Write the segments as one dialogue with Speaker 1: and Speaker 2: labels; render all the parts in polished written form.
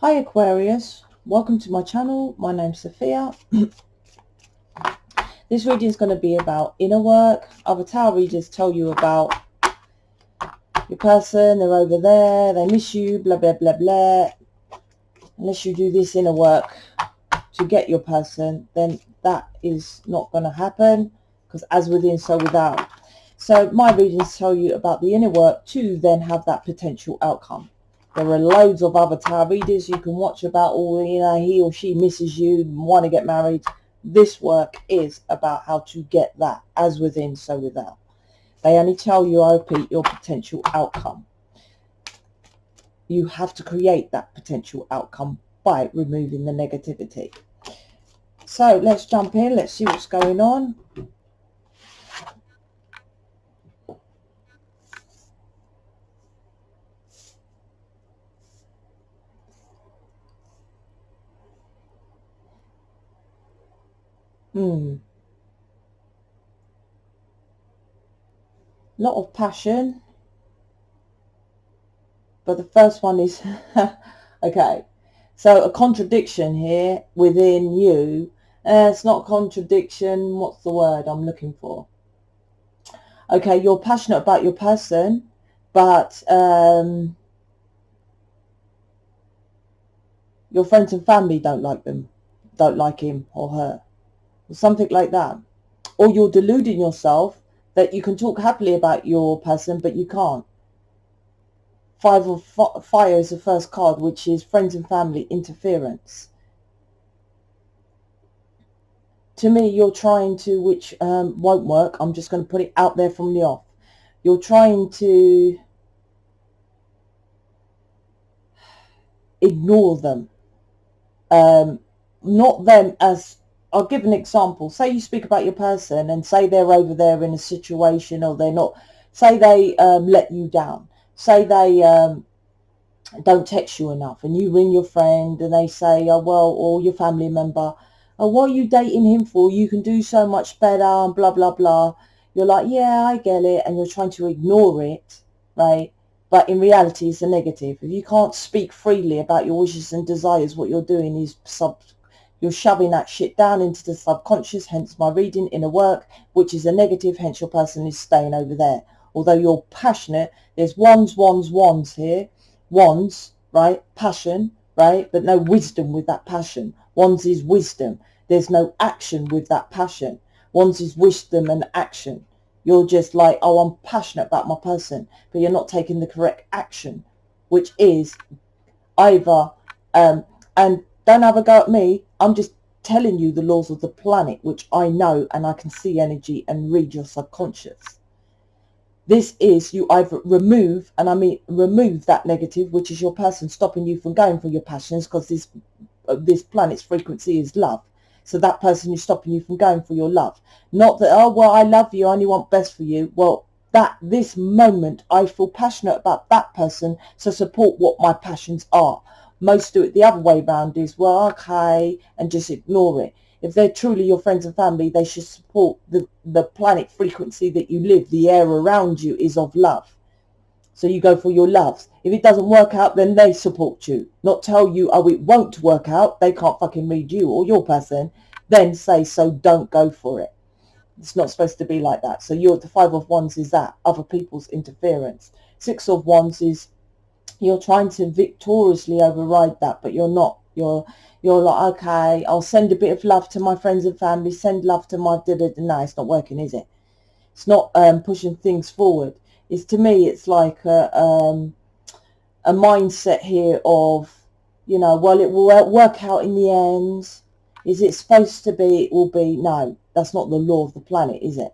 Speaker 1: Hi Aquarius, welcome to my channel. My name's Sophia. This reading is going to be about inner work. Other tarot readers tell you about your person, they're over there, they miss you, blah blah blah blah. Unless you do this inner work to get your person, then that is not going to happen, because as within so without. So my readings tell you about the inner work to then have that potential outcome. There are loads of other tarot readers you can watch about all, he or she misses you, want to get married. This work is about how to get that as within so without. They only tell you, I repeat, your potential outcome. You have to create that potential outcome by removing the negativity. So let's jump in. Let's see what's going on. Lot of passion. But the first one is, okay, so a contradiction here within you. It's not a contradiction. What's the word I'm looking for? Okay, you're passionate about your person, but your friends and family don't like them, don't like him or her, or something like that. Or you're deluding yourself that you can talk happily about your person, but you can't. Five of Fire is the first card, which is friends and family interference. To me, you're trying to, which won't work. I'm just going to put it out there from the off. You're trying to ignore them. Not them as, I'll give an example. Say you speak about your person and say they're over there in a situation, or they're not, say they let you down. Say they don't text you enough, and you ring your friend and they say, oh well, or your family member, oh, what are you dating him for? You can do so much better, and blah blah blah. You're like, yeah, I get it, and you're trying to ignore it, right? But in reality, it's a negative. If you can't speak freely about your wishes and desires, what you're doing is you're shoving that shit down into the subconscious, hence my reading, inner work, which is a negative, hence your person is staying over there. Although you're passionate, there's wands here. Wands, right? Passion, right? But no wisdom with that passion. Wands is wisdom. There's no action with that passion. Wands is wisdom and action. You're just like, oh, I'm passionate about my person, but you're not taking the correct action, which is either, and don't have a go at me. I'm just telling you the laws of the planet, which I know, and I can see energy and read your subconscious. This is, you either remove, and I mean remove that negative, which is your person stopping you from going for your passions, because this planet's frequency is love. So that person is stopping you from going for your love. Not that, oh, well, I love you, I only want best for you. Well, this moment, I feel passionate about that person, so support what my passions are. Most do it the other way around, is, well, okay, and just ignore it. If they're truly your friends and family, they should support the planet frequency that you live. The air around you is of love. So you go for your loves. If it doesn't work out, then they support you. Not tell you, oh, it won't work out. They can't fucking read you or your person. Then say, so don't go for it. It's not supposed to be like that. So you're, the Five of Wands is that, other people's interference. Six of Wands is, you're trying to victoriously override that, but you're not. You're like, okay, I'll send a bit of love to my friends and family, send love to my no, it's not working, is it? It's not pushing things forward. It's, to me, it's like a mindset here of, well, it will work out in the end. Is it supposed to be? It will be. No, that's not the law of the planet, is it?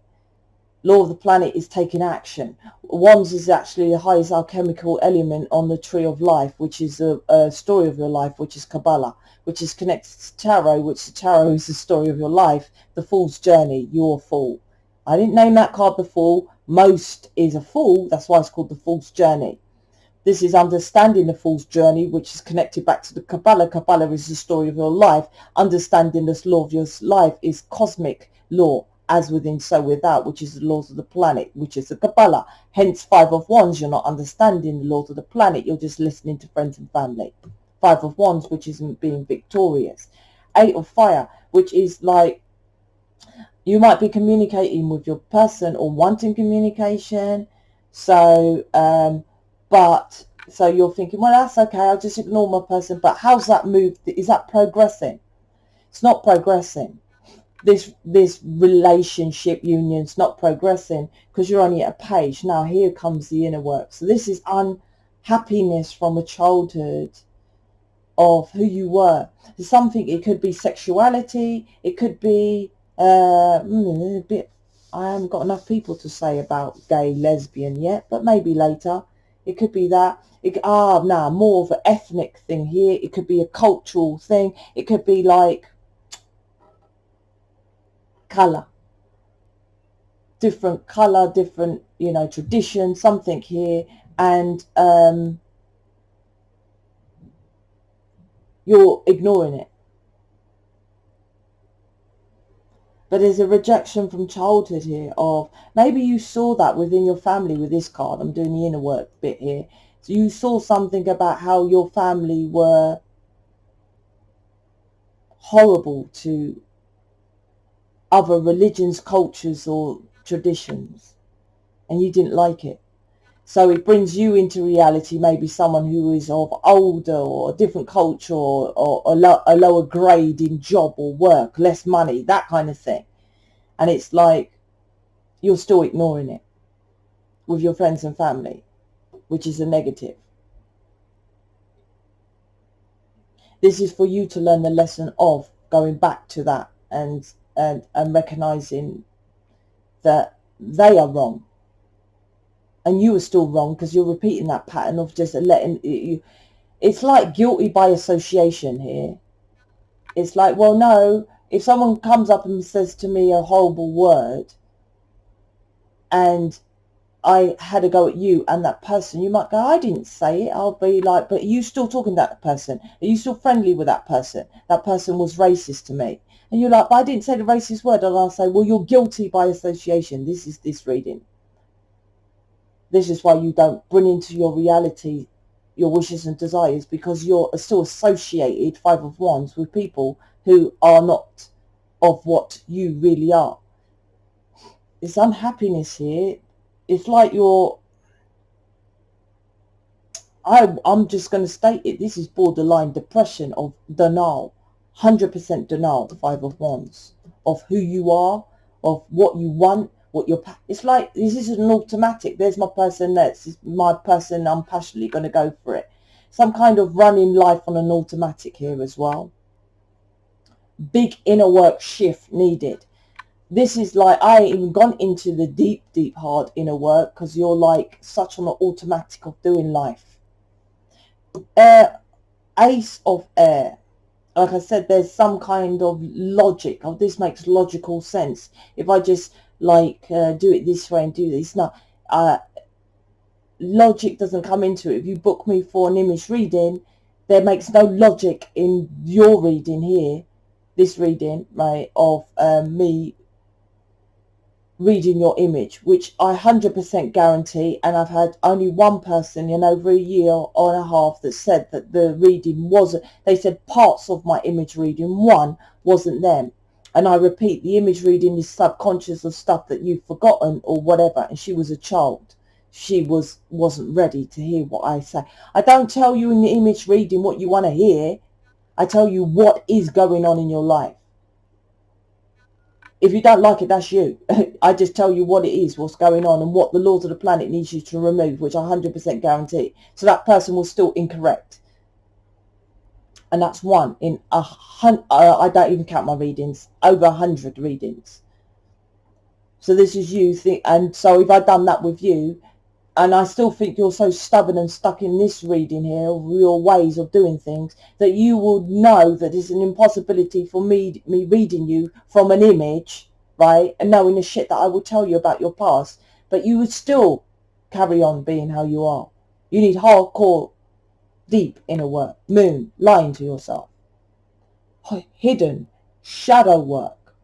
Speaker 1: Law of the planet is taking action. Wands is actually the highest alchemical element on the tree of life, which is a story of your life, which is Kabbalah, which is connected to Tarot, which the Tarot is the story of your life. The Fool's Journey, you're a fool. I didn't name that card the Fool. Most is a fool. That's why it's called the Fool's Journey. This is understanding the Fool's Journey, which is connected back to the Kabbalah. Kabbalah is the story of your life. Understanding this law of your life is cosmic law, as within so without, which is the laws of the planet, which is the Kabbalah. Hence Five of Wands, you're not understanding the laws of the planet, you're just listening to friends and family. Five of Wands, which is being victorious. Eight of Fire, which is like you might be communicating with your person or wanting communication. So, so you're thinking, well, that's okay, I'll just ignore my person. But how's that move? Is that progressing? It's not progressing. This relationship union's not progressing because you're only at a page. Now here comes the inner work. So this is unhappiness from a childhood of who you were. There's something, it could be sexuality, it could be a bit, I haven't got enough people to say about gay, lesbian yet, but maybe later. It could be that. More of an ethnic thing here. It could be a cultural thing. It could be like color, different tradition, something here, and you're ignoring it. But there's a rejection from childhood here of, maybe you saw that within your family with this card. I'm doing the inner work bit here. So you saw something about how your family were horrible to other religions, cultures or traditions, and you didn't like it. So it brings you into reality, maybe someone who is of older or a different culture or a lower grade in job or work, less money, that kind of thing. And it's like you're still ignoring it with your friends and family, which is a negative. This is for you to learn the lesson of going back to that and recognizing that they are wrong. And you are still wrong because you're repeating that pattern of just letting you. It's like guilty by association here. It's like, well, no, if someone comes up and says to me a horrible word and I had a go at you and that person, you might go, I didn't say it. I'll be like, but are you still talking to that person? Are you still friendly with that person? That person was racist to me. And you're like, but I didn't say the racist word. And I'll say, well, you're guilty by association. This is this reading. This is why you don't bring into your reality your wishes and desires, because you're still associated, Five of Wands, with people who are not of what you really are. It's unhappiness here. It's like I'm just going to state it. This is borderline depression of denial. 100% denial, Five of Wands, of who you are, of what you want. It's like this is an automatic. There's my person, that's my person, I'm passionately going to go for it. Some kind of running life on an automatic here as well. Big inner work shift needed. This is like, I ain't even gone into the deep hard inner work because you're like such on an automatic of doing life. Ace of Air. Like I said, there's some kind of logic. Oh, this makes logical sense. If I just like do it this way and do this. No, logic doesn't come into it. If you book me for an image reading, there makes no logic in your reading here, this reading, right, of me reading your image, which I 100% guarantee, and I've had only one person in over a year or and a half that said that the reading wasn't, they said parts of my image reading, one wasn't them. And I repeat, the image reading is subconscious of stuff that you've forgotten or whatever. And she was a child. She wasn't ready to hear what I say. I don't tell you in the image reading what you want to hear. I tell you what is going on in your life. If you don't like it, that's you. I just tell you what it is, what's going on, and what the laws of the planet needs you to remove, which I 100% guarantee. So that person was still incorrect. And that's one in I don't even count my readings, over 100 readings. So this is you and so if I've done that with you, and I still think you're so stubborn and stuck in this reading here of your ways of doing things, that you will know that it's an impossibility for me reading you from an image, right, and knowing the shit that I will tell you about your past, but you would still carry on being how you are. You need hardcore deep inner work. Moon, lying to yourself. Hidden, shadow work.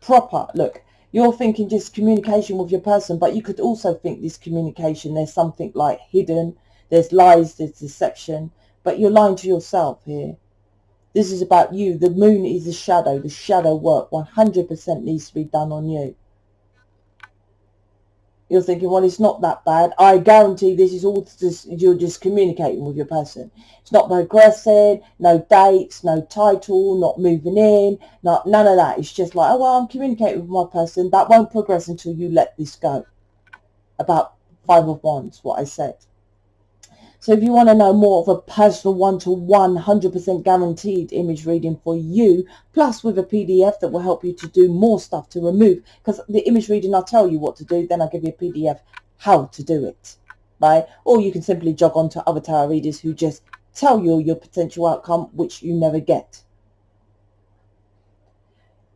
Speaker 1: Proper, look, you're thinking just communication with your person, but you could also think this communication, there's something like hidden, there's lies, there's deception, But you're lying to yourself here. This is about you. The moon is the shadow. The shadow work 100% needs to be done on you. You're thinking, well, it's not that bad. I guarantee this is all just, you're just communicating with your person. It's not progressing, no dates, no title, not moving in, none of that. It's just like, oh, well, I'm communicating with my person. That won't progress until you let this go. About 5 of Wands, what I said. So if you want to know more of a personal 1-to-1, 100% guaranteed image reading for you, plus with a PDF that will help you to do more stuff to remove, because the image reading, I'll tell you what to do, then I'll give you a PDF how to do it, right? Or you can simply jog on to other tarot readers who just tell you your potential outcome, which you never get.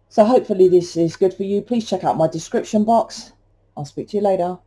Speaker 1: So hopefully this is good for you. Please check out my description box. I'll speak to you later.